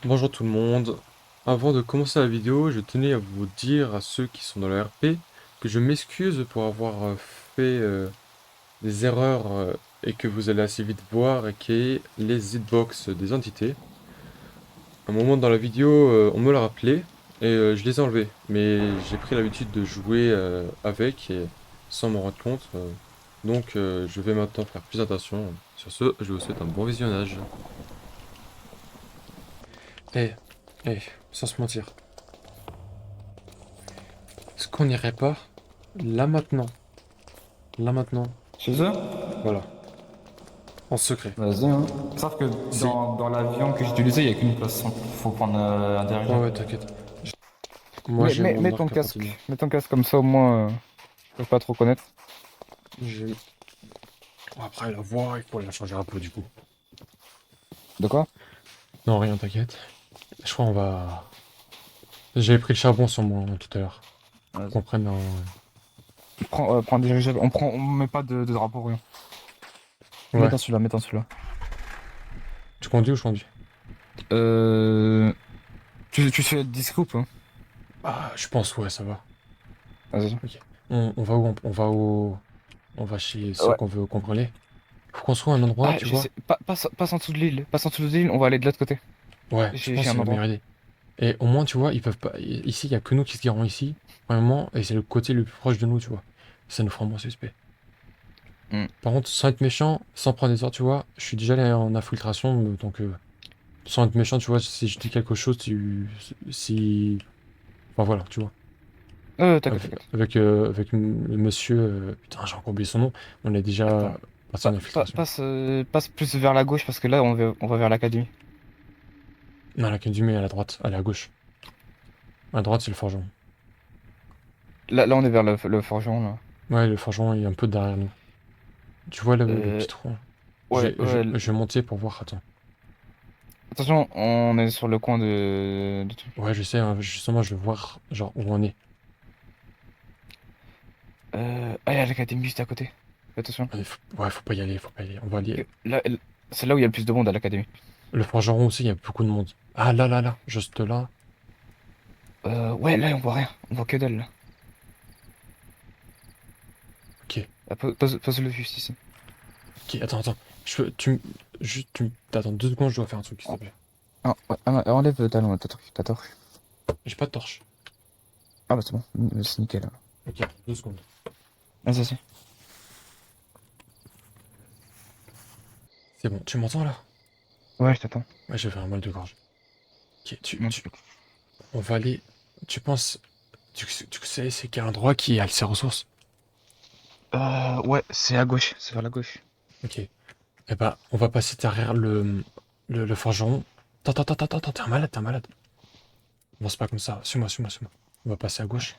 Bonjour tout le monde. Avant de commencer la vidéo, je tenais à vous dire à ceux qui sont dans le RP que je m'excuse pour avoir fait des erreurs et que vous allez assez vite voir et qui est les hitbox des entités. À un moment dans la vidéo, on me l'a rappelé et je les ai enlevés. Mais j'ai pris l'habitude de jouer avec et sans m'en rendre compte. Donc je vais maintenant faire plus attention. Sur ce, je vous souhaite un bon visionnage. Eh, sans se mentir. Est-ce qu'on n'irait pas là maintenant? Là maintenant, Chez eux? voilà, en secret. Vas-y, hein. Sauf que Si. dans l'avion que j'utilisais, il n'y a qu'une place. Faut prendre un Ouais, dirigeable. ouais, t'inquiète. Moi, j'ai mon arc à partir de là. Mets ton casque comme ça au moins, je peux pas trop connaître. J'ai- Bon, après, la voix, il faut la changer un peu du coup. De quoi? Non, rien, t'inquiète. Je crois on va. J'avais pris le charbon sur moi tout à l'heure. Pour qu'on Vas-y. prenne un. Prends un dirigeable. On met pas de drapeau, rien. Ouais. Mets dans celui-là. Tu conduis ou je conduis? Euh, tu fais disco, hein? Ah, je pense, ouais, ça va. Vas-y. Ok. On va où? On va au. On va chez ceux Ouais. qu'on veut contrôler. Faut qu'on trouve un endroit, Ah, tu je vois. sais. Passe en dessous de l'île. Passe en dessous de l'île, on va aller de l'autre côté. Ouais, je pense J'ai que c'est un la endroit. meilleure idée. Et au moins, tu vois, ils peuvent pas. Ici, il y a que nous qui se garons ici, premièrement, et c'est le côté le plus proche de nous, tu vois. Ça nous fera moins suspect. Hmm. Par contre, sans être méchant, sans prendre des ordres, tu vois, je suis déjà allé en infiltration, donc sans être méchant, tu vois, si je dis quelque chose, si. Enfin voilà, tu vois. T'inquiète, t'inquiète. Avec le monsieur. Putain, j'ai encore oublié son nom. On est déjà Attends. parti en infiltration. Passe plus vers la gauche parce que là, on va vers l'académie. Non, la Kendume est à la droite, elle est à gauche. À droite, c'est le forgeron. Là, on est vers le forgeron, là. Ouais, le forgeron est un peu derrière nous. Tu vois le Euh, petit trou, hein. ouais, ouais. Je vais monter pour voir, attends. Attention, on est sur le coin de truc. Ouais, je sais, hein, justement, je veux voir, genre, où on est. Ah, il y a l'académie juste à côté. Fais attention. Ouais, faut pas y aller, On va aller. C'est là où il y a le plus de monde à l'académie. Le forgeron aussi, il y a beaucoup de monde. Ah, là, juste là. Ouais, là, on voit rien. On voit que dalle, là. Ok, Ah, pose-le juste ici. ok, attends. Juste, Attends 2 secondes, je dois faire un truc, s'il Oh, te plaît. ouais, enlève ta torche. J'ai pas de torche. Ah, bah, c'est bon. C'est nickel, là. Ok, 2 secondes. Vas-y. C'est bon, tu m'entends là? Ouais, je t'attends. Ouais, j'ai fait un mal de gorge. Ok, Non, t'inquiète. on va aller. Tu penses. Tu sais, c'est qu'il y a un endroit qui a ses ressources. Ouais, c'est à gauche. C'est vers la gauche. Ok. Eh ben, on va passer derrière le forgeron. Attends, t'es un malade. Bon, c'est pas comme ça. Suis-moi. On va passer à gauche.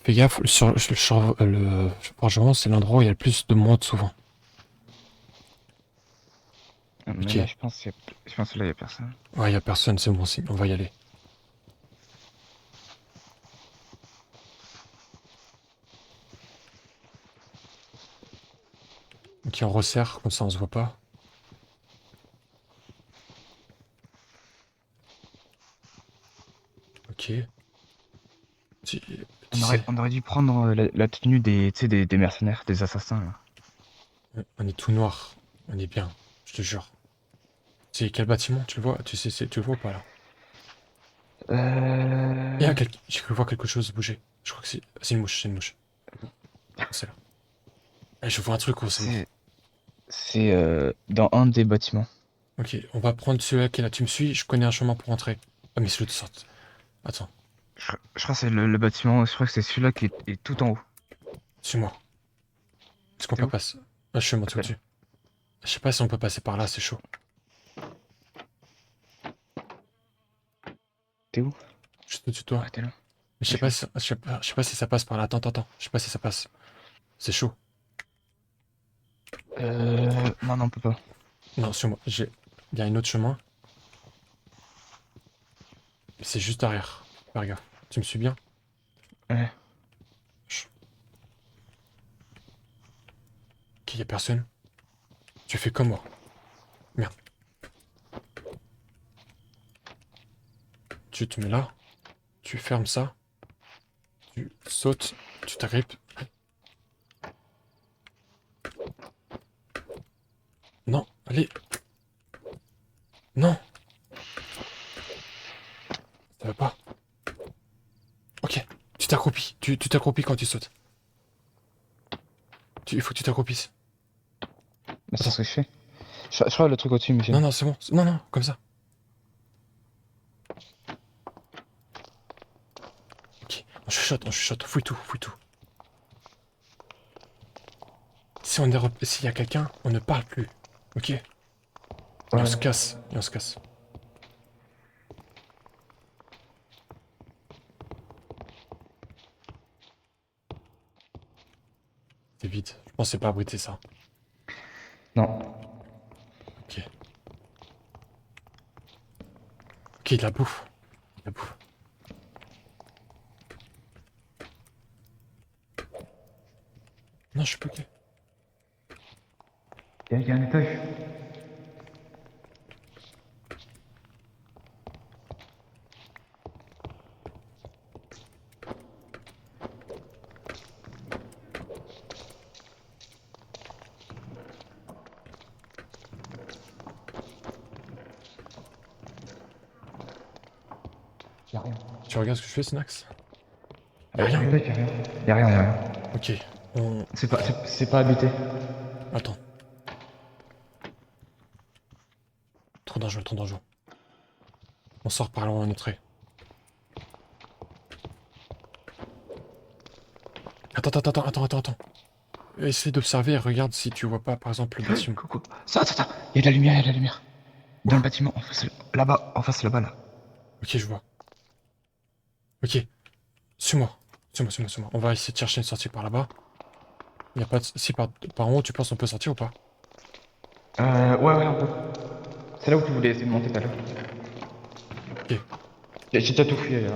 Fais gaffe, le forgeron, c'est l'endroit où il y a le plus de monde souvent. Mais Ok. là, je pense que là, il y a personne. Ouais, il y a personne, c'est bon signe. On va y aller. Ok, on resserre, comme ça on se voit pas. Ok. Tu, tu sais, On aurait dû prendre la tenue tu sais, des mercenaires, des assassins, là. on est tout noir. On est bien, je te jure. C'est quel bâtiment? Tu le vois? Tu le vois ou pas là? Euh... J'ai cru voir quelque chose bouger. Je crois que c'est une mouche, c'est une mouche. C'est là. Eh, je vois un truc, oh, c'est mort. C'est dans un des bâtiments. Ok, on va prendre celui-là qui est là. Tu me suis? Je connais un chemin pour rentrer. Ah, mais c'est l'autre sorte. Attends, Je crois que c'est le bâtiment, je crois que c'est celui-là qui est tout en haut. suis-moi. Est-ce qu'on T'es peut où? passer? Ah, je suis monté Ok, là. au-dessus. Je sais pas si on peut passer par là, c'est chaud. T'es où? Juste au-dessus de toi. Ah, t'es là. Mais Ouais, je suis là. je sais pas si ça passe par là. Attends. Je sais pas si ça passe. C'est chaud. Non, on peut pas. Non, suis-moi. Il y a un autre chemin. C'est juste derrière. Fais gaffe. Tu me suis bien? Ouais. Chut. Ok, y a personne. Tu fais comme moi. Merde. Tu te mets là, tu fermes ça, tu sautes, tu t'agrippes. Non, allez. Non, ça va pas. Ok, tu t'accroupis. Tu t'accroupis quand tu sautes. Il faut que tu t'accroupisses. Bah, c'est Attends. ce que je fais. Je crois le truc au-dessus, Michel. Non, non, c'est bon. Non, non, comme ça. Ok, on chuchote. Fouille tout, fouille tout. Si on est s'il y a quelqu'un, on ne parle plus. Ok? Et on se Ouais. casse. Et on se casse. C'est vide. Je pense que c'est pas abrité ça. Non. Ok. Ok, de la bouffe. De la bouffe. Non, je suis bloqué. Y a un étage. Y a rien. Tu regardes ce que je fais, Snax? Y a Sur rien. l'étage, y a rien. Y a rien, y a rien. Ok. On. C'est pas habité. Attends. Trop dangereux, trop dangereux. On sort par là où on est entré. Attends. Essaye d'observer et regarde si tu vois pas, par exemple, le bâtiment. Coucou. Ça. Y a de la lumière, y a de la lumière. Où? Dans le bâtiment, en face, là-bas, en face, là-bas, là. Ok, je vois. Ok. Suis-moi. Suis-moi. On va essayer de chercher une sortie par là-bas. Y a pas de. Si par en haut, tu penses qu'on peut sortir ou pas? Ouais, on peut. C'est là où tu voulais essayer de monter tout à l'heure. Ok. J'ai déjà tout fouillé, là.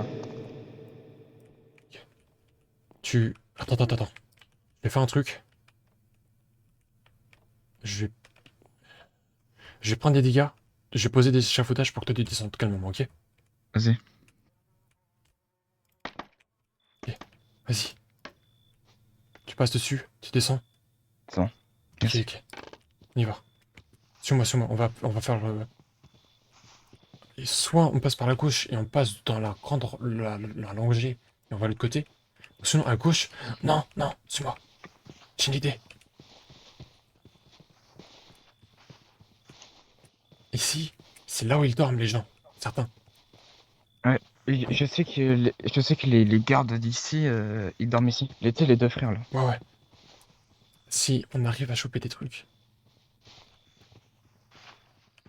Ok. Tu. Attends. Je vais faire un truc. Je vais. Je vais prendre des dégâts. Je vais poser des échafaudages pour que toi tu descendes calmement, ok? Vas-y. Ok. Vas-y. Tu passes dessus. Tu descends. C'est bon. Ok, Merci. ok. On y va. Suis-moi. On va faire le. Et soit on passe par la gauche et on passe dans la grande. La rangée et on va de l'autre côté. Ou sinon à gauche. Non, suis-moi. J'ai une idée. Ici, c'est là où ils dorment, les gens. Certains. Ouais. Et je sais que les gardes d'ici, ils dorment ici. Tu sais, les deux frères, là. Ouais. Si on arrive à choper des trucs.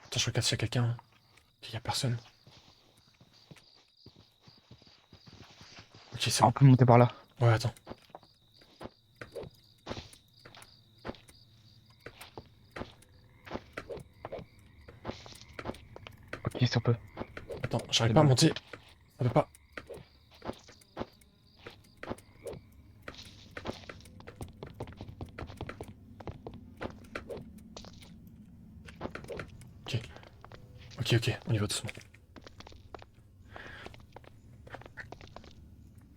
Attends, je regarde s'il y a quelqu'un. Il y a personne. Ok, c'est Ah, on bon. peut monter par là. Ouais, attends. Ok, si on peut. Attends, j'arrive C'est pas à bon. monter. Ça peut pas. Ok. Ok. On y va doucement.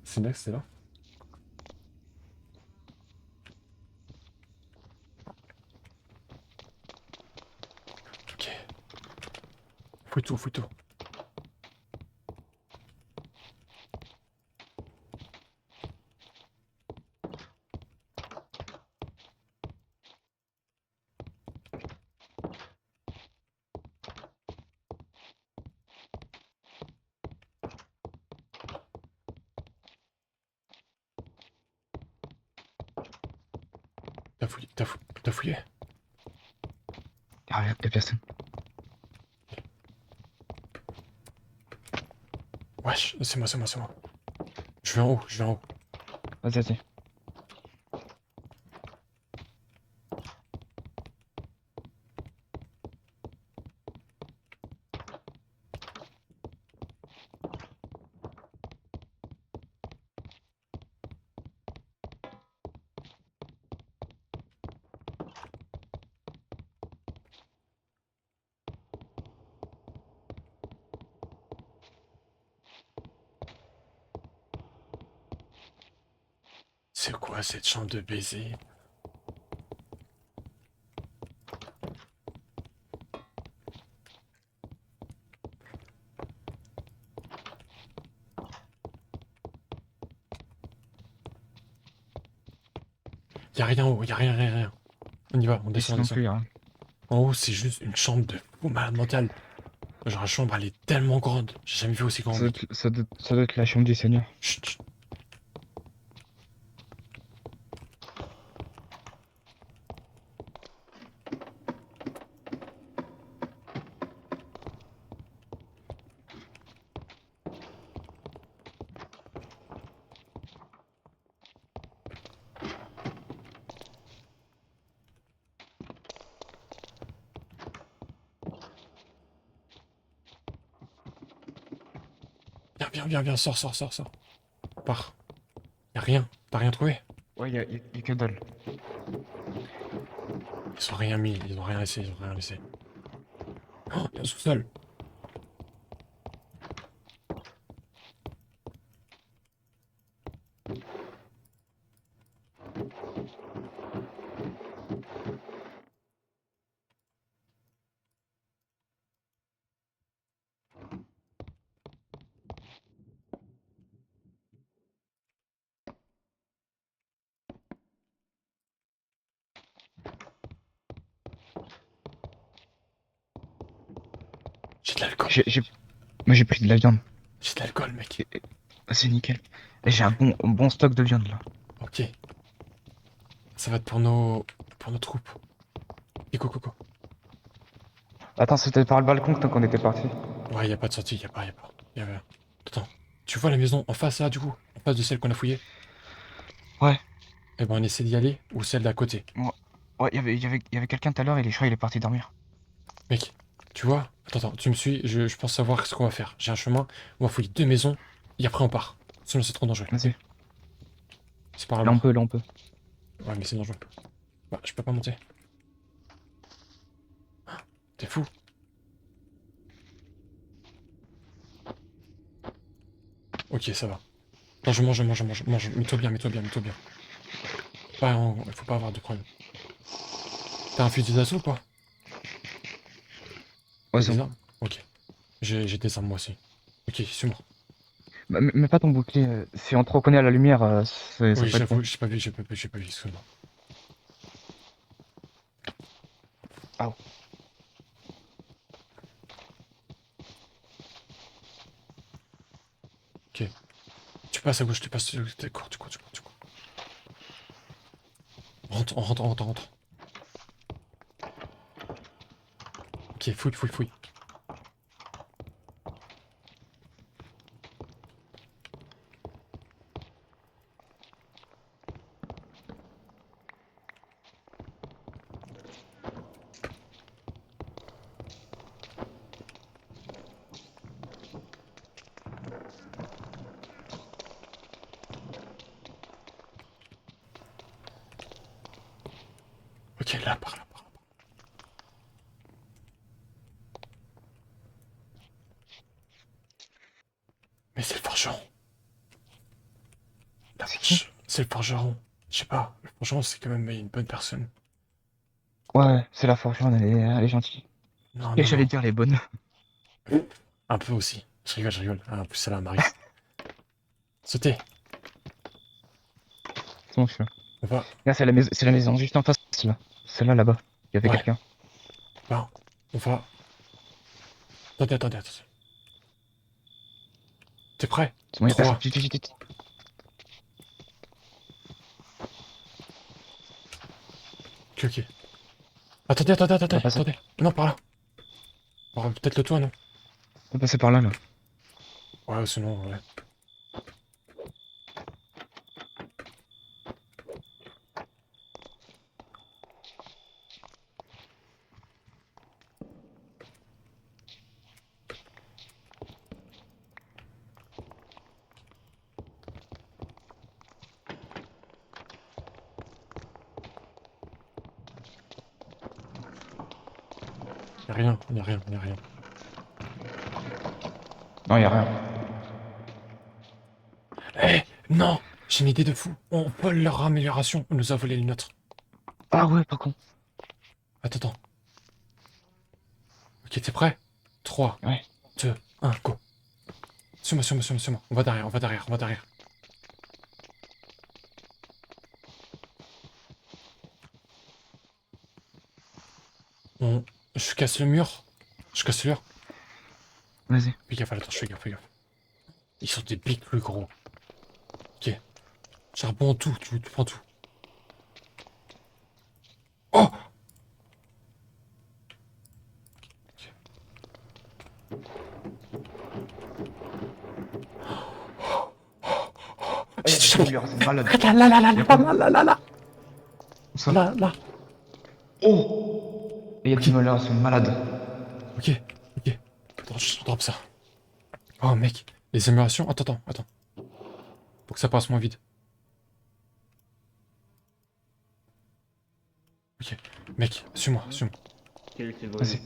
C'est là, c'est là. Ok. Fouille tout. T'as fouillé. Y a personne. Wesh, c'est moi. Je vais en haut. Vas-y. C'est quoi cette chambre de baiser? Y'a rien en haut, y'a rien, rien, rien. On y va, on Ici descend, on non descend. plus, hein. En haut, c'est juste une chambre de fou malade mental. Genre, la chambre, elle est tellement grande. J'ai jamais vu aussi grand, mec. Ça doit être la chambre du Seigneur. Chut, chut. Viens, viens, viens, viens, sors, sors, sors, sors. Pars. Y'a rien. T'as rien trouvé? Ouais, y a que dalle. Ils ont rien mis, ils ont rien laissé, ils ont rien laissé. Oh, y'a un sous-sol. J'ai de l'alcool. J'ai Moi j'ai pris de la viande. J'ai de l'alcool, mec. Ah, c'est nickel. Et j'ai un bon stock de viande là. Ok. Ça va être pour nos troupes. Et go, go, go. Attends, c'était par le balcon que tant qu'on était parti. Ouais, y a pas de sortie, y a pas. Y a... Attends. Tu vois la maison en face là, du coup? En face de celle qu'on a fouillée? Ouais. Eh ben, on essaie d'y aller, ou celle d'à côté. Ouais, ouais, y avait quelqu'un tout à l'heure, je crois il est parti dormir. Mec, tu vois? Attends, attends, tu me suis, je pense savoir ce qu'on va faire. J'ai un chemin, on va fouiller 2 maisons, et après on part. Sinon c'est trop dangereux. Vas-y. C'est par là-bas. Là on peut. Ouais, mais c'est dangereux. Bah, je peux pas monter. T'es fou? Ok, ça va. Non, je mange. Mets-toi bien, mets-toi bien, mets-toi bien. Faut pas avoir de problème. T'as un fusil d'assaut ou pas? Ouais, T'as c'est des bon. armes? Ok. J'ai des armes moi aussi. Ok, suis-moi. Bah, mets pas ton bouclier. Si on te reconnaît à la lumière, ça Oui, peut être bon. j'avoue, j'ai pas vu, excuse-moi. Ah, Ok. Tu passes à gauche, tu passes. Tu cours. On rentre. Ok, fouille. Ok, là, par là. Mais c'est le forgeron. La c'est qui? vache, c'est le forgeron. Je sais pas, le forgeron c'est quand même une bonne personne. Ouais, c'est la fortune, elle est gentille. Non, Et non, j'allais non. dire les bonnes. Un peu aussi. Je rigole. Ah, en plus, ça là, Maris. Sautez. C'est bon, je suis là. On va. Là, c'est la maison juste en face, là. Celle-là, là-bas. Il y avait Ouais. quelqu'un. Ben, on va. Attendez. T'es prêt? C'est bon, il y a personne. 3. Vite. Ok. Attendez. On va passer. Attendez. Non, par là. Peut-être le toit, non? On va passer par là, là. Ouais, sinon, ouais. Y a rien. Non, il y a rien. Eh, non! J'ai une idée de fou. On vole leur amélioration. On nous a volé les nôtres. Ah ouais, pas con. Attends. Ok, t'es prêt? 3, Ouais. 2, 1, go. Suis-moi. On va derrière. On... Je casse le mur. Vas-y. Fais gaffe, attends, fais gaffe. Ils sont des pics plus gros. Ok. Charbon, tout, tu prends tout. Oh! Ah, il y a des améliorations de malade. Là. Où ça? Là. Oh! Et il y a des Ok, améliorations de malade. ok. Attends, je drop ça. Oh, mec. Les améliorations. Attends. Pour que ça passe moins vite. Ok. Mec, suis-moi. Quel était volé? Vas-y.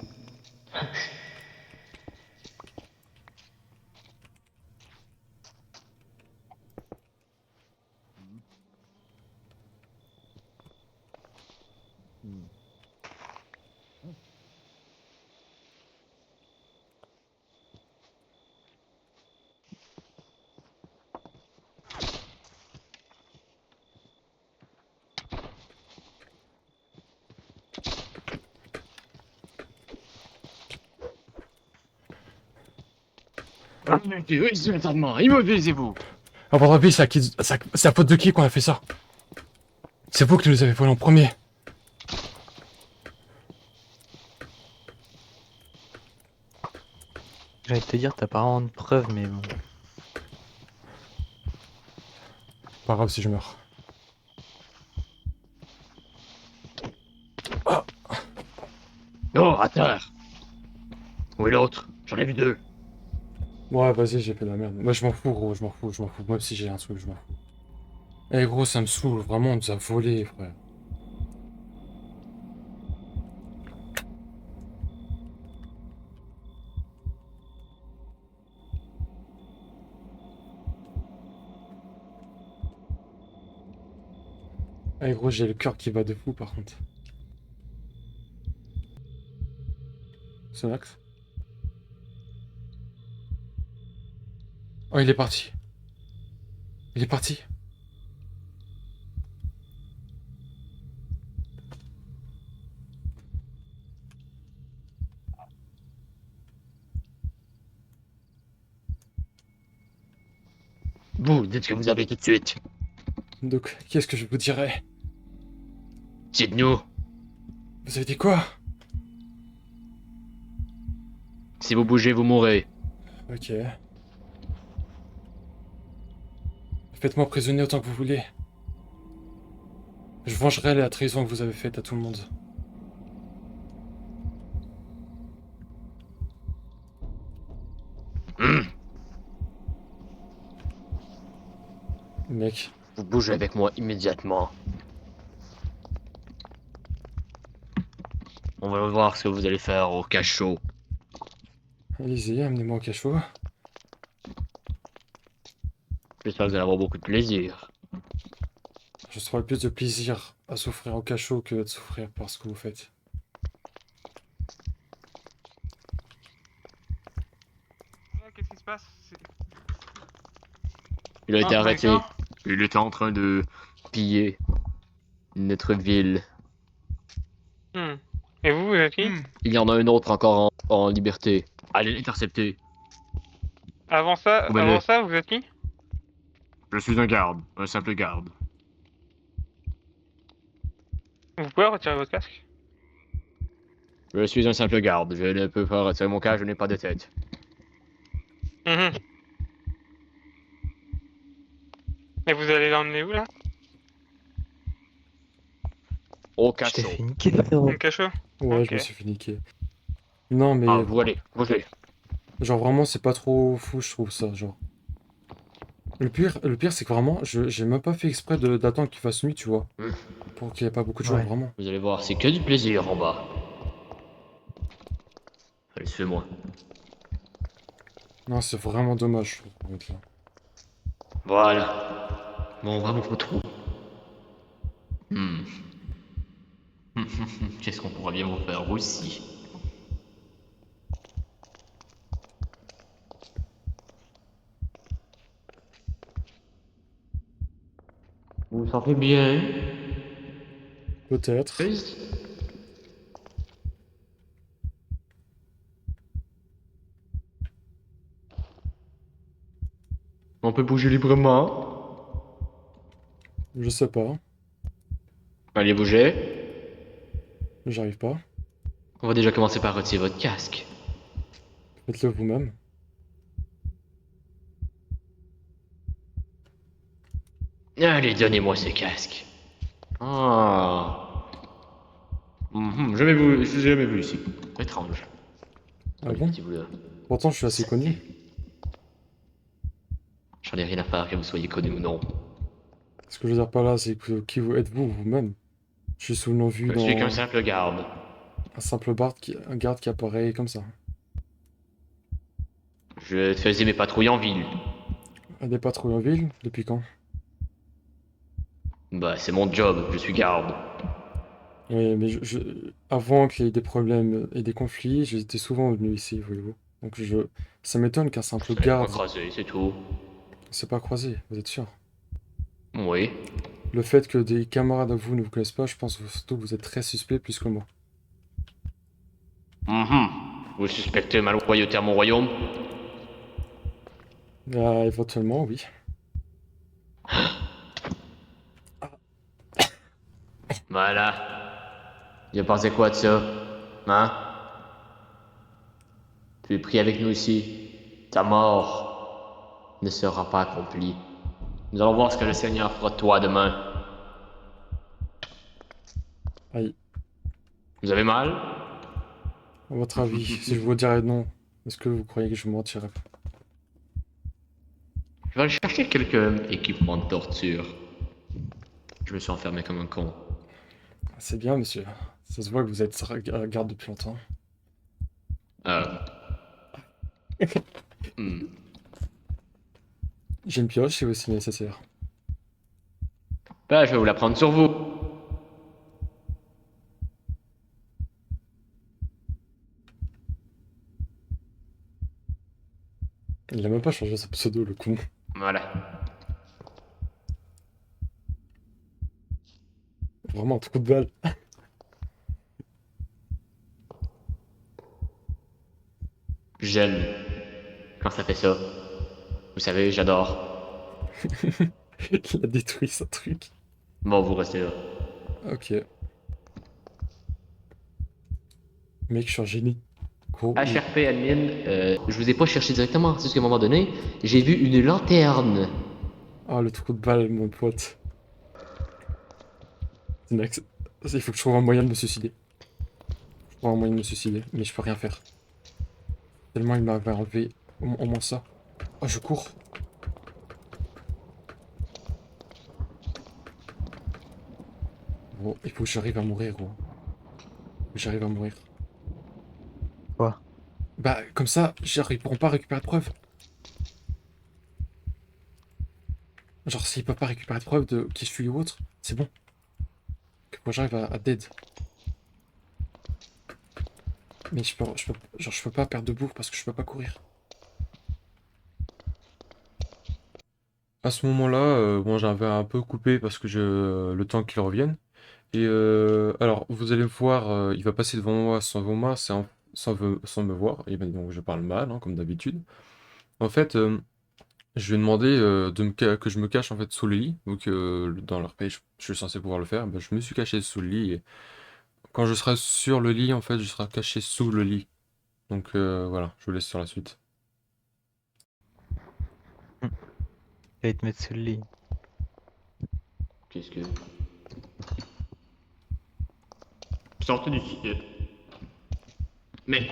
Immobilisez-vous! À votre avis, c'est la faute de qui qu'on a fait ça? C'est vous qui nous avez volé en premier. J'allais te dire, t'as pas vraiment de preuves, mais bon. Pas grave si je meurs. Oh, à terre! Où est l'autre? J'en ai vu deux. Ouais, vas-y, j'ai fait de la merde. Moi, je m'en fous, gros, je m'en fous. Même si j'ai un truc, je m'en fous. Eh, gros, ça me saoule. Vraiment, on nous a volé, frère. Eh, gros, j'ai le cœur qui bat de fou, par contre. Sonax? Oh, il est parti. Vous, dites ce que vous avez tout de suite. Donc, qu'est-ce que je vous dirais? Dites-nous. Vous avez dit quoi? Si vous bougez, vous mourrez. Ok. Faites-moi prisonnier autant que vous voulez. Je vengerai la trahison que vous avez faite à tout le monde. Mec, Vous bougez avec moi immédiatement. On va voir ce que vous allez faire au cachot. allez-y, amenez-moi au cachot. J'espère que vous allez avoir beaucoup de plaisir. Je trouverai plus de plaisir à souffrir au cachot que de souffrir par ce que vous faites. Qu'est-ce qui se passe? Il a été Ah, arrêté. d'accord. Il était en train de piller notre ville. Hmm. Et vous êtes qui? Il y en a un autre encore en liberté. Allez l'intercepter. Avant Trouvez-le. ça, vous êtes qui? Je suis un garde, un simple garde. Vous pouvez retirer votre casque? Je suis un simple garde. Je ne peux pas retirer mon cas, je n'ai pas de tête. Mhm. Et vous allez l'emmener où là? Au Je t'ai cachot. fait niquer, frérot. Au cachot? Ouais, je Ok. me suis fait niquer. Non, Ah, mais vous allez, bougez. genre vraiment, c'est pas trop fou, je trouve ça, genre. Le pire, c'est que vraiment, j'ai même pas fait exprès d'attendre qu'il fasse nuit, tu vois. Hmm. Pour qu'il y ait pas beaucoup de gens, Ouais. vraiment. Vous allez voir, c'est que du plaisir en bas. Allez, suivez-moi. Non, c'est vraiment dommage, je trouve, pour être là. Voilà. Bon, on va vos trous. Hmm. Qu'est-ce qu'on pourrait bien vous faire aussi? Vous vous sentez bien? Peut-être. Chris? On peut bouger librement. Je sais pas. Allez bouger. J'arrive pas. On va déjà commencer par retirer votre casque. Faites-le vous-même. Allez, donnez-moi ce casque. Ah. Je l'ai jamais vu ici. Étrange. Ah Allez, bon? petit bout là. Pourtant, je suis assez connu. J'en ai rien à faire que vous soyez connu ou non. Ce que je veux dire par là, c'est que qui vous êtes-vous vous-même? Je suis sous le nom vu Je suis qu'un dans simple garde. un garde qui apparaît comme ça. Je faisais mes patrouilles en ville. À des patrouilles en ville? Depuis quand? Bah, c'est mon job, je suis garde. Oui, mais avant qu'il y ait des problèmes et des conflits, j'étais souvent venu ici, voyez-vous. Donc ça m'étonne qu'un simple C'est pas garde crasé, c'est tout. ne s'est pas croisé, vous êtes sûr? Oui. Le fait que des camarades à vous ne vous connaissent pas, je pense surtout que vous êtes très suspect plus que moi. Mhm. Vous suspectez ma loyauté à mon royaume? Ah, éventuellement, oui. Voilà. Vous pensez quoi de ça? Hein? Tu es pris avec nous ici. Ta mort ne sera pas accomplie. Nous allons voir ce que le Seigneur fera de toi demain. Aïe. Vous avez mal? À votre avis, si je vous dirais non, est-ce que vous croyez que je mentirais? Je vais aller chercher quelques équipements de torture. Je me suis enfermé comme un con. C'est bien, monsieur. Ça se voit que vous êtes garde depuis longtemps. Euh. hmm. J'ai une pioche si aussi nécessaire. Bah, je vais vous la prendre sur vous. Il a même pas changé son pseudo, le con. Voilà. Vraiment un trou de balle. J'aime quand ça fait ça. Vous savez, j'adore. Il a détruit son truc. Bon, vous restez là. Ok. Mec, je suis un génie. Gros. HRP admin, je vous ai pas cherché directement, c'est juste qu'à un moment donné, j'ai vu une lanterne. Ah, le trou de balle, mon pote. Il faut que je trouve un moyen de me suicider. Je trouve un moyen de me suicider, mais je peux rien faire. Tellement il m'avait enlevé au moins ça. Oh, je cours. Gros, il faut que j'arrive à mourir, gros. Faut que j'arrive à mourir. Quoi? Bah, comme ça, ils pourront pas récupérer de preuves. Genre, s'ils peuvent pas récupérer de preuves de qui je suis ou autre, c'est bon. Que moi j'arrive à dead. Mais je peux pas perdre de bouffe parce que je peux pas courir. À ce moment-là, bon, j'avais un peu coupé parce que le temps qu'il revienne. Et alors, vous allez voir, il va passer devant moi, sans me voir. Et ben, donc, je parle mal, hein, comme d'habitude. En fait, je lui ai demandé que je me cache en fait sous le lit. Donc, dans leur pays, je suis censé pouvoir le faire. Ben, je me suis caché sous le lit. Et quand je serai sur le lit, en fait, je serai caché sous le lit. Donc, voilà, je vous laisse sur la suite. J'allais te mettre sous le lit. Qu'est-ce que... Sortez d'ici. Mais...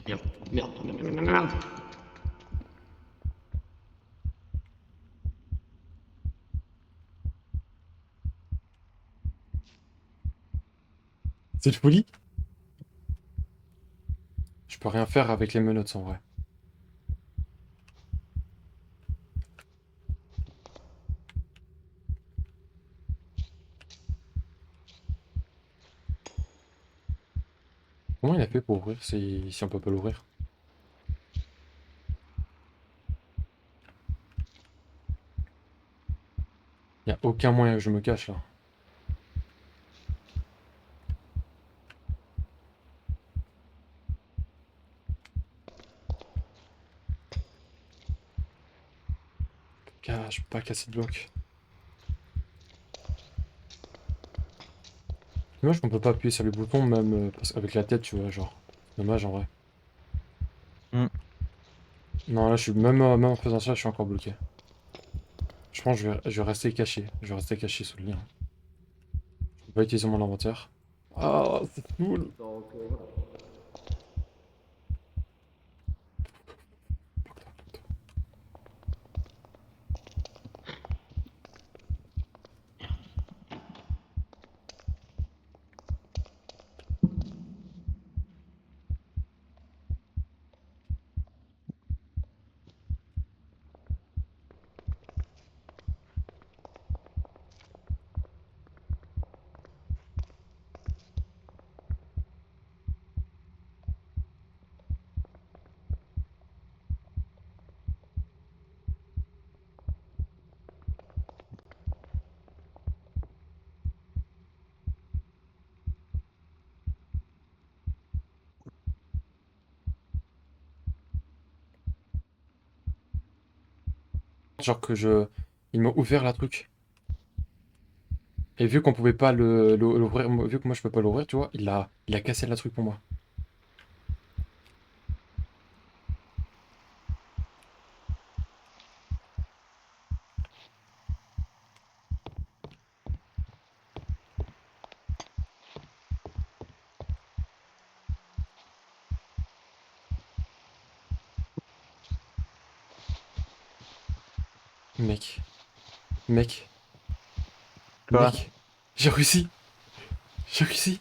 Merde, merde, merde, merde, merde. C'est le lit? Je peux rien faire avec les menottes en vrai. Comment il a fait pour ouvrir si on peut pas l'ouvrir? Y a aucun moyen que je me cache là. Je peux pas casser de bloc. Dommage qu'on peut pas appuyer sur les boutons même avec la tête, tu vois, genre. Dommage en vrai. Hmm. Non, là, je suis même en faisant ça, je suis encore bloqué. Je pense que je vais rester caché. Je vais rester caché sous le lit, hein. Je peux pas utiliser mon inventaire. Ah, c'est cool. Genre que je... Il m'a ouvert la truc. Et vu qu'on pouvait pas l'ouvrir, vu que moi je peux pas l'ouvrir, tu vois, il a cassé la truc pour moi. Mec. Mec. Quoi? Mec. J'ai réussi. J'ai réussi.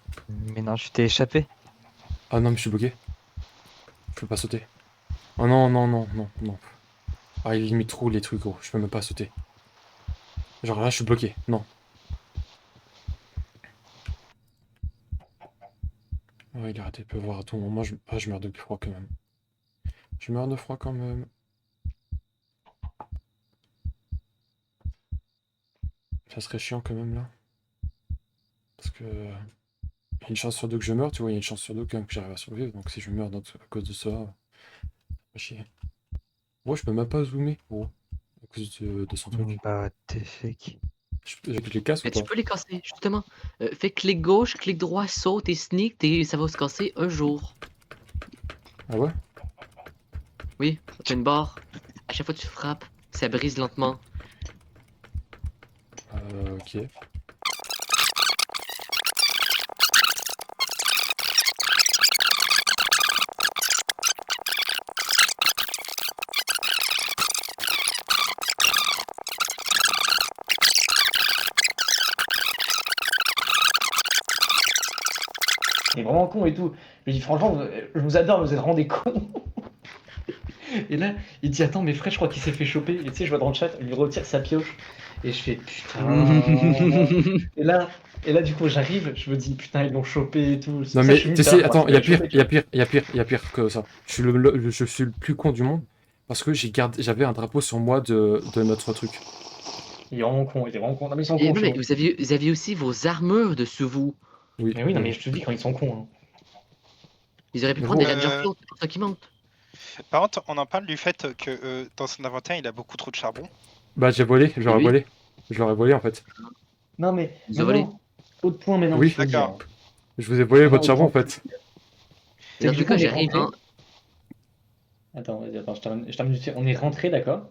Mais non, je t'ai échappé. Ah non, mais je suis bloqué. Je peux pas sauter. Oh non, non, non, non, non. Ah, il limite trop les trucs, gros. Je peux même pas sauter. Genre là, je suis bloqué. Non. Ouais, il a arrêté de pleuvoir à tout moment. Je meurs de froid quand même. Je meurs de froid quand même. Ça serait chiant quand même là. Parce que... Il y a une chance sur deux que je meure, tu vois. Il y a une chance sur deux quand même que j'arrive à survivre. Donc si je meurs à cause de ça... Pas chier. Moi, je peux même pas zoomer, gros. À cause de son truc. Bah, t'es fake. Je les casse ou Mais tu pas? peux les casser, justement. Fais clic gauche, clic droit, saute et sneak, et ça va se casser un jour. Ah ouais? Oui, t'as une barre. À chaque fois que tu frappes, ça brise lentement. Ok. Il est vraiment con et tout. Je lui dis franchement, je vous adore, vous êtes vraiment des cons. Et là, il dit attends, mais frère, je crois qu'il s'est fait choper. Et tu sais, je vois dans le chat, il lui retire sa pioche. Et je fais putain. et là, du coup, j'arrive, je me dis putain, ils l'ont chopé et tout. Non Ça, mais je suis tu mis sais, tard, attends, moi, il y a je pire, l'ai chopé, il y a pire, il y a pire, il y a pire que ça. Je suis le plus con du monde parce que j'avais un drapeau sur moi de notre truc. Il est vraiment con, il est vraiment con. Non, mais ils sont Et cons, oui, mais chaud. vous aviez aussi vos armures dessus vous. Oui. Mais oui, non, mais je te dis quand ils sont cons. Hein. Ils auraient pu Mais prendre des bon, Ranger Float, c'est pour ça qu'ils montent. Par contre, on en parle du fait que dans son inventaire, il a beaucoup trop de charbon. bah j'ai volé, je Et l'aurais oui, volé. Je l'aurais volé en fait. Non, mais ils nous ont volé. autre point maintenant Oui. qu'il faut dire. D'accord. Je vous ai volé Maintenant, votre charbon en autre point. fait. C'est Dans que tout du coup, cas, on est j'arrive, rentré. hein. Attends, vas-y, attends, je termine vite fait. On est rentré, d'accord?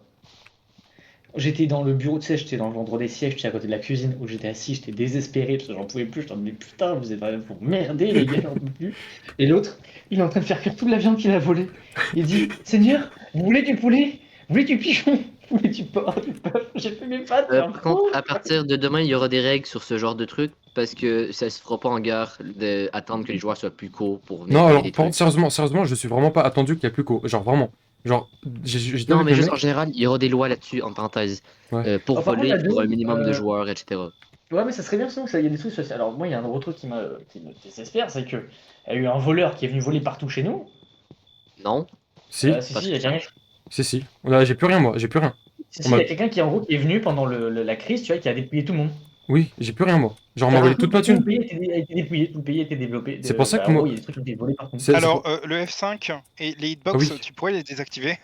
J'étais dans le bureau, tu sais, j'étais dans l'endroit des sièges, j'étais à côté de la cuisine où j'étais assis, j'étais désespéré parce que j'en pouvais plus. Je me disais, putain, vous êtes vraiment pour merder, les gars, j'en peux plus. Et l'autre, il est en train de faire cuire toute la viande qu'il a volée. Il dit, Seigneur, vous voulez du poulet? Vous voulez du pigeon? Vous voulez du porc, du bœuf? J'ai fait mes pattes, c'est un Par contre, con. à partir de demain, il y aura des règles sur ce genre de truc parce que ça se fera pas en gare d'attendre que les joueurs soient plus courts pour venir Non voler alors des par contre trucs. sérieusement, je suis vraiment pas attendu qu'il y a plus qu'au. Genre vraiment. Genre j'étais Non, avec mais le juste en mec. général, il y aura des lois là-dessus, en parenthèse. Ouais. Pour Oh, par contre, voler, la il faudra un dune, minimum de joueurs, etc. ouais, mais ça serait bien sinon, ça, il y a des trucs sociaux. Alors, moi, il y a un gros truc qui me désespère, c'est que Il y a eu un voleur qui est venu voler partout chez nous. Non. Si, Si, parce si, il y a quelqu'un si. Là, j'ai plus rien, moi, j'ai plus rien. si, On si, il y m'a- a quelqu'un qui, en gros, qui est venu pendant la crise, tu vois, qui a dépouillé tout le monde. Oui, j'ai plus rien, moi. Genre, on m'a volé toute ma Tout le thune. pays a été dépouillé, tout le pays a été développé. C'est pour ça que En moi- gros, il y a des trucs qui ont été volés partout. C'est Alors, pour- le F5 et les Ah hitbox, oui. tu pourrais les désactiver.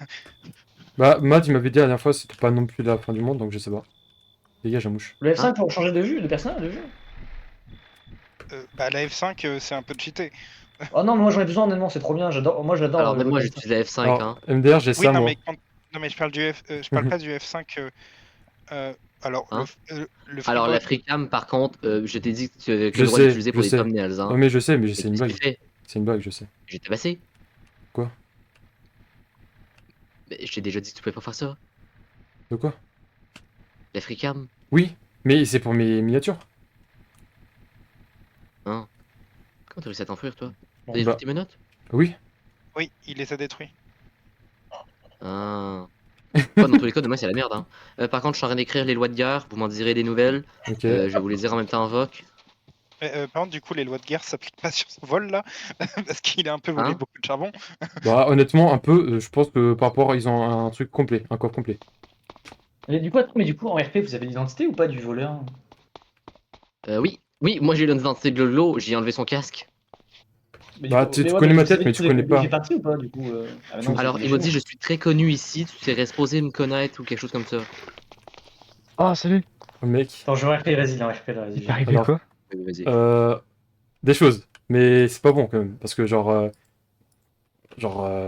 Bah, Matt, il m'avait dit la dernière fois, c'était pas non plus la fin du monde, donc je sais pas. Dégage, la mouche. Le F5 pour changer de vue, de personnage, de vue. Bah, la F5, c'est un peu cheaté. Oh non, mais moi j'en ai besoin, honnêtement, c'est trop bien. Moi j'adore. Alors même moi jouer j'utilise la F5 Alors, hein. MDR, j'ai Oui, ça, non, moi. mais non, mais je parle je parle pas du F5. Alors, Hein le Alors freebot- la freecam par contre, je t'ai dit que tu avais que Je le droit sais, d'utiliser pour je des sais. thumbnails hein. Ouais, mais je sais, mais Et c'est une qu'est-ce que blague. tu fais? C'est une blague, je sais. Je t'ai passé. Quoi? Mais je t'ai déjà dit que tu pouvais pas faire ça. De quoi? La freecam. Oui, mais c'est pour mes miniatures. Hein. Comment t'as réussi à t'enfuir toi? Bon, T'as détruit bah. tes menottes? Oui. Oui, il les a détruits. Ah. Ouais, dans tous les cas, demain c'est la merde. Hein. Par contre, je suis en train d'écrire les lois de guerre, vous m'en direz des nouvelles. Ok. Je vais vous les dire en même temps en voc. Par contre, du coup, les lois de guerre s'appliquent pas sur ce vol là, parce qu'il a un peu volé Hein beaucoup de charbon. Bah, honnêtement, un peu, je pense que par rapport, ils ont un truc complet, un coffre complet. Mais du coup, en RP, vous avez l'identité ou pas du voleur? Oui, moi j'ai l'identité de Lolo, j'ai enlevé son casque. Mais Bah, du coup- tu mais ouais, connais mais ma vous tête, savez mais que tu vous connais avez pas. fait partie ou pas du coup non, Alors c'est il m'a chez dit nous. je suis très connu ici, tu serais supposé me connaître ou quelque chose comme ça. Ah, salut. Oh, mec. Attends, je vais en RP, vas-y, en RP, là, vas-y. Il est arrivé Alors, quoi? Oui, vas-y. Des choses. Mais c'est pas bon quand même. Parce que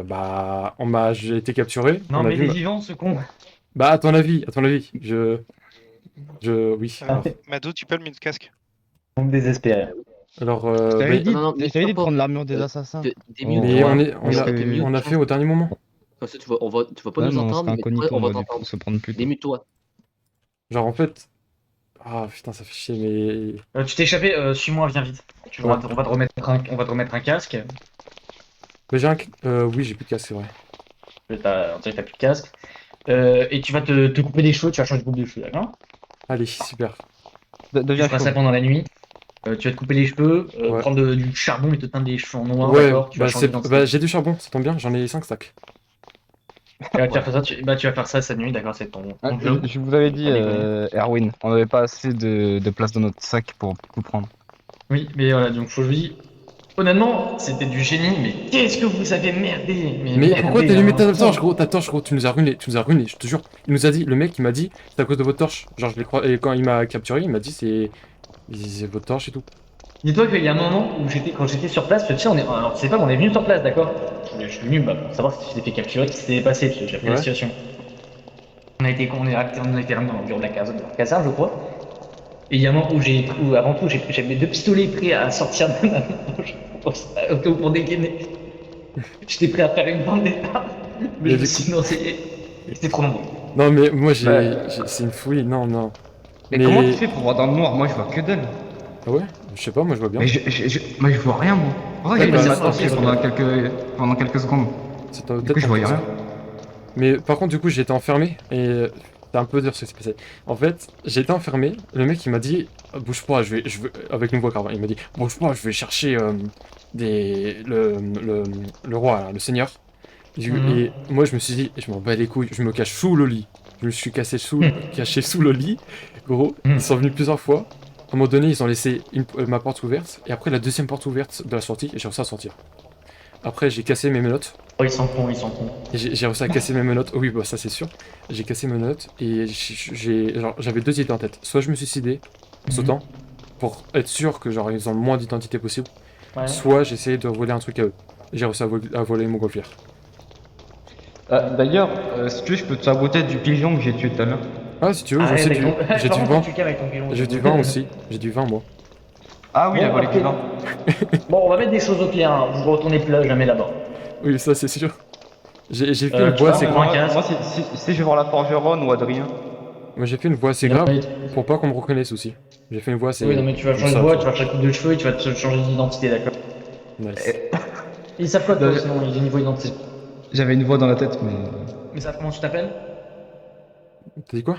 bah, j'ai été capturé. Non, on a mais vu il est ma- vivant, ce con. Bah, à ton avis, oui. Madou, tu peux le mettre le casque. On me désespère. Alors, Je t'avais dit, non, je mais t'avais dit de pas. prendre l'armure des assassins. Démute mais toi. on parce a, que- on a fait au dernier moment. Comme ça, tu vas pas Ouais, nous mais on entendre, serait mais incognito, on va moi, du coup, t'entendre. se prendre plus tôt. Démute-toi. Genre, en fait. Ah putain, ça fait chier, mais. Tu t'es échappé, suis-moi, viens vite. Ouais. On va te remettre un casque. Mais oui, j'ai plus de casque, c'est vrai. On dirait que t'as plus de casque. Et tu vas te couper les cheveux, tu vas changer de coupe de cheveux, d'accord? Allez, super. Tu Deviens feras ça chaud. pendant la nuit. Tu vas te couper les cheveux, Ouais. prendre du charbon et te teindre les cheveux en noir, Ouais, d'accord? Tu vas changer d'identité. j'ai du charbon, ça tombe bien, j'en ai 5 stacks. Tu vas faire ça, tu vas faire ça cette nuit, d'accord? C'est ton Ah, job. je vous avais dit, Pas déconner. Erwin, on n'avait pas assez de place dans notre sac pour tout prendre. Oui, mais voilà, donc faut que je vous dise. Honnêtement, c'était du génie, mais qu'est-ce que vous avez merdé! Mais merdé, pourquoi t'as hein. allumé ta torche, gros? Ta torche, gros, tu nous as ruiné, je te jure. Il nous a dit, le mec, il m'a dit, c'est à cause de votre torche. Genre, je l'ai croisé, et quand il m'a capturé, il m'a dit, c'est votre torche et tout. Dis-toi qu'il y a un moment où quand j'étais sur place, tu sais, alors, tu sais pas, on est venu sur place, d'accord? Je suis venu pour savoir si tu t'es fait capturer, ce qui s'était passé, parce que j'ai appris la Ouais. situation. On a été ramené dans le bureau de la caserne, je crois. Et il y a un moment où avant tout, j'avais mes 2 pistolets prêts à sortir de ma manche pour dégainer. J'étais prêt à faire une bande d'état, mais Mais je du me suis dit non, c'était trop nombreux. Non, mais moi, Bah. c'est une fouille, non. Mais comment tu fais pour voir dans le noir? Moi, je vois que dalle. Ah ouais? Je sais pas, moi, je vois bien. Mais moi, je vois rien, moi. Pour ça, Ouais, j'ai bah, mis ma ça, torche c'est- pendant quelques secondes. C'est ta Du tête coup, je en voyais plus. rien. Mais par contre, du coup, j'ai été enfermé et c'est un peu dur ce qui s'est passé. En fait, j'ai été enfermé. Le mec, il m'a dit, bouge pas, je veux, avec une voix grave. Il m'a dit, bouge pas, je vais chercher le roi, là, le seigneur. Et moi, je me suis dit, je m'en bats les couilles, je me cache sous le lit. Je me suis caché sous le lit. Gros, ils sont venus plusieurs fois. À un moment donné, ils ont laissé ma porte ouverte. Et après, la deuxième porte ouverte de la sortie, et j'ai réussi à sortir. Après, j'ai cassé mes menottes. Oh, ils sont cons. Et j'ai réussi à casser mes menottes. Oui, bah ça c'est sûr. J'ai cassé mes menottes et j'avais 2 idées en tête. Soit je me suicidais en sautant pour être sûr que genre ils ont le moins d'identité possible. Ouais. Soit j'essayais de voler un truc à eux. Et j'ai réussi à voler mon montgolfière. D'ailleurs, si tu veux, je peux te saboter du pigeon que j'ai tué tout à l'heure. Ah si tu veux, Arrête j'ai avec du, ton- j'ai Par du contre, vin. tu calmes avec ton pilon. J'ai du vin aussi. J'ai du vin moi. Ah oui, il a Bon, volé ok. du vin. Bon, on va mettre des choses au pire, hein. Vous retournez plus là, jamais là-bas. Oui, ça c'est sûr. J'ai fait Tu une voix vois, assez on grave. prend un casque. Moi, si je vais voir la forgeronne ou Adrien. Moi j'ai fait une voix assez grave pour pas qu'on me reconnaisse aussi. J'ai fait une voix assez. Oui, non, mais tu vas changer de ça, voix, tu tu vas changer de coupe de cheveux et tu vas te changer d'identité, d'accord? vois. Nice. Ils savent quoi, toi, Non, sinon, ils ont niveau identité. J'avais une voix dans la tête, mais. Mais ils savent comment tu t'appelles? T'as dit quoi?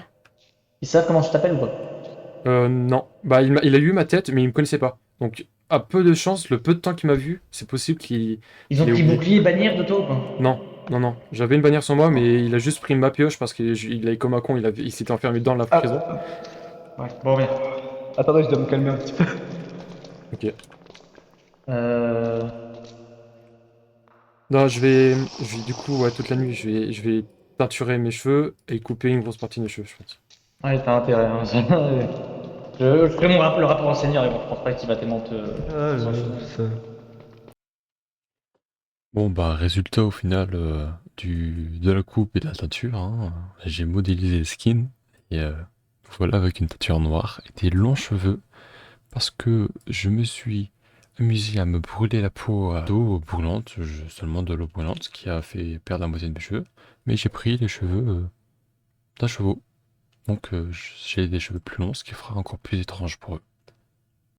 Ils savent comment tu t'appelles ou pas? Non. Bah il a eu ma tête mais il me connaissait pas. Donc à peu de chance, le peu de temps qu'il m'a vu, c'est possible qu'il... Ils ont qu'il ait pris oublié. bouclier, bannière de toi ou pas? Non, non, non. J'avais une bannière sur moi, mais il a juste pris ma pioche parce qu'il a comme un con, il s'était enfermé dans la prison. Ouais, bon, bien. Attendez, je dois me calmer un petit peu. Ok. Euh... Non, du coup, ouais, toute la nuit, je vais teinturer mes cheveux et couper une grosse partie de mes cheveux, je pense. Ouais, t'as intérêt. Hein. Je ferai le rapport au seigneur, et bon, je pense pas qu'il va tellement te. s'en foutre. Bon, bah, résultat au final de la coupe et de la teinture, hein, j'ai modélisé le skin et voilà avec une teinture noire et des longs cheveux parce que je me suis amusé à me brûler la peau à d'eau brûlante, seulement de l'eau brûlante, ce qui a fait perdre la moitié de mes cheveux. Mais j'ai pris les cheveux d'un chevaux, donc j'ai des cheveux plus longs, ce qui fera encore plus étrange pour eux.